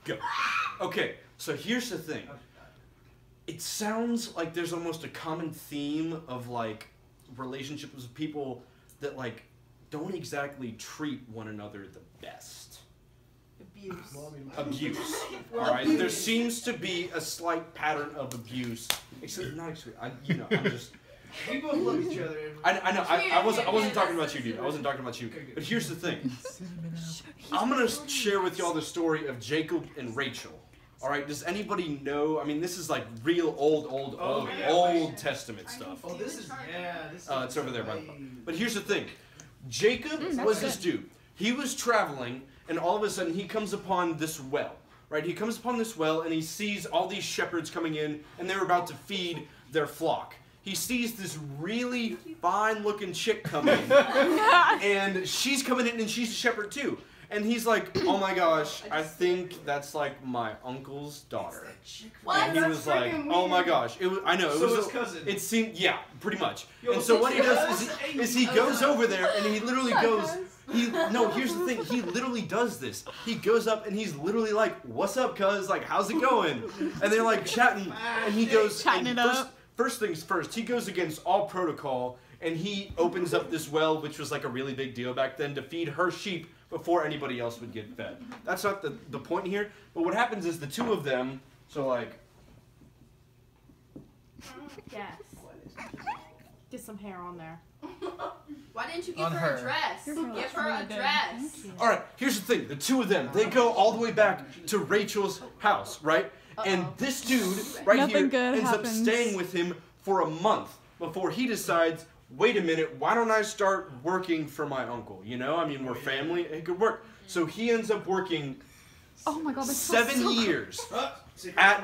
Go. Okay, so here's the thing. It sounds like there's almost a common theme of like relationships with people that like don't exactly treat one another the best. Abuse. All right. There seems to be a slight pattern of abuse. Except not actually. I'm just. We both love each other. I know. I wasn't talking about you, dude. I wasn't talking about you. But here's the thing. I'm gonna share with y'all the story of Jacob and Rachel. All right. Does anybody know? I mean, this is like real Old Testament stuff. Oh, this is it's over there, by the way. But here's the thing. Jacob was this dude. He was traveling, and all of a sudden he comes upon this well. Right? He comes upon this well, and he sees all these shepherds coming in, and they're about to feed their flock. He sees this really fine-looking chick come in, and she's coming in, and she's a shepherd too. And he's like, "Oh my gosh, I think that's like my uncle's daughter." What? And he was like, "Oh my gosh, it was." I know it was his cousin. It seemed, yeah, pretty much. And so what he does is he goes over there, and he literally goes. No, here's the thing. He literally does this. He goes up and he's literally like, "What's up, cuz? Like, how's it going?" And they're like chatting, and he goes, chatting it up. First things first, he goes against all protocol, and he opens up this well, which was like a really big deal back then, to feed her sheep before anybody else would get fed. That's not the point here, but what happens is the two of them, so like... Yes. Get some hair on there. Why didn't you give her a dress? Give her a dress. Alright, here's the thing. The two of them, they go all the way back to Rachel's house, right? And this dude right here ends up staying with him for a month before he decides, wait a minute, why don't I start working for my uncle? You know, I mean, we're family, it could work. So he ends up working 7 years at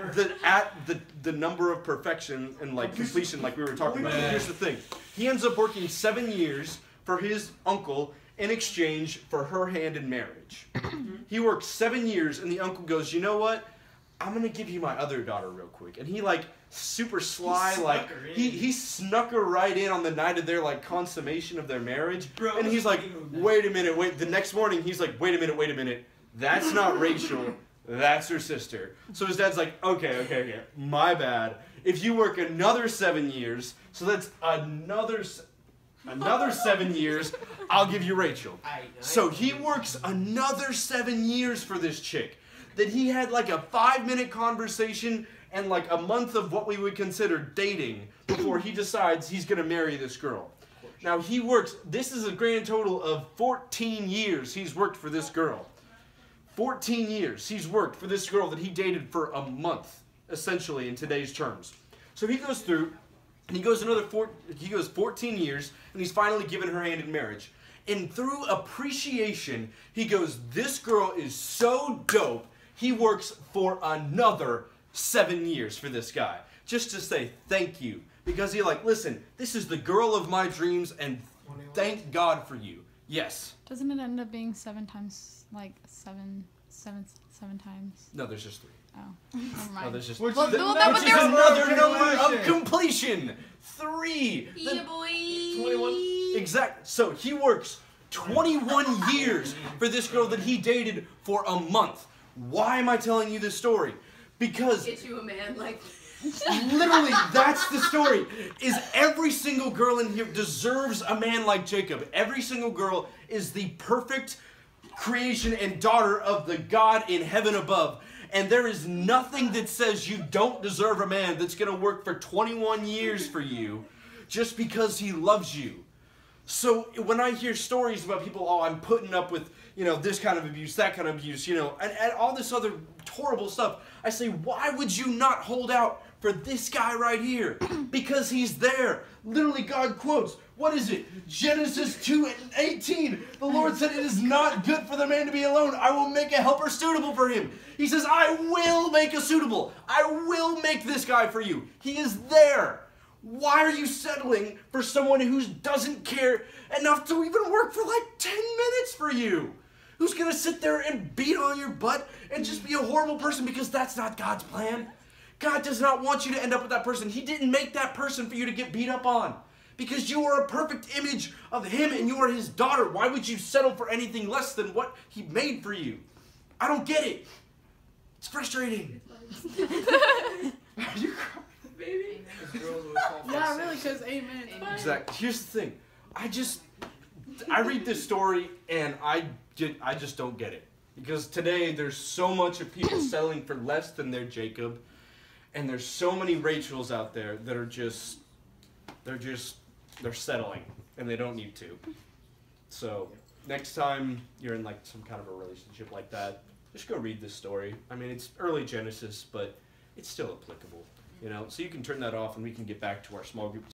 the number of perfection and like completion like we were talking about. But here's the thing. He ends up working 7 years for his uncle in exchange for her hand in marriage. He works 7 years and the uncle goes, "You know what? I'm gonna give you my other daughter real quick." And he like super sly, like he snuck her right in on the night of their like consummation of their marriage. Bro, and he's like, "Wait a minute, wait." The next morning he's like, wait a minute. That's not Rachel, that's her sister. So his dad's like, okay, my bad. If you work another 7 years, so that's another 7 years, I'll give you Rachel. So he works another 7 years for this chick. That he had like a 5-minute conversation and like a month of what we would consider dating before he decides he's going to marry this girl. Now he works, this is a grand total of 14 years he's worked for this girl. 14 years he's worked for this girl that he dated for a month, essentially in today's terms. So he goes through, and he goes 14 years, and he's finally given her hand in marriage. And through appreciation, he goes, this girl is so dope, he works for another 7 years for this guy. Just to say thank you. Because he's like, listen, this is the girl of my dreams, and thank God for you. Yes. Doesn't it end up being 7 times, like seven times? No, there's just 3. Oh, never mind. No, there's just which is another number of completion. 3. Yeah, boy. 21. Exactly. So he works 21 years for this girl that he dated for a month. Why am I telling you this story? Because get you a man like literally that's the story. Is every single girl in here deserves a man like Jacob. Every single girl is the perfect creation and daughter of the God in heaven above. And there is nothing that says you don't deserve a man that's going to work for 21 years for you just because he loves you. So when I hear stories about people, oh, I'm putting up with, you know, this kind of abuse, that kind of abuse, you know, and all this other horrible stuff, I say, why would you not hold out for this guy right here? Because he's there. Literally, God quotes, what is it? Genesis 2:18. The Lord said, it is not good for the man to be alone. I will make a helper suitable for him. He says, I will make a suitable. I will make this guy for you. He is there. Why are you settling for someone who doesn't care enough to even work for like 10 minutes for you? Who's going to sit there and beat on your butt and just be a horrible person because that's not God's plan? God does not want you to end up with that person. He didn't make that person for you to get beat up on. Because you are a perfect image of him and you are his daughter. Why would you settle for anything less than what he made for you? I don't get it. frustrating. Are you crying, baby? Yeah, really, because amen. Exactly. Here's the thing. I read this story and I just don't get it. Because today there's so much of people settling for less than their Jacob, and there's so many Rachels out there that are they're settling and they don't need to. So next time you're in like some kind of a relationship like that, just go read this story. I mean, it's early Genesis, but it's still applicable, you know. So you can turn that off and we can get back to our small group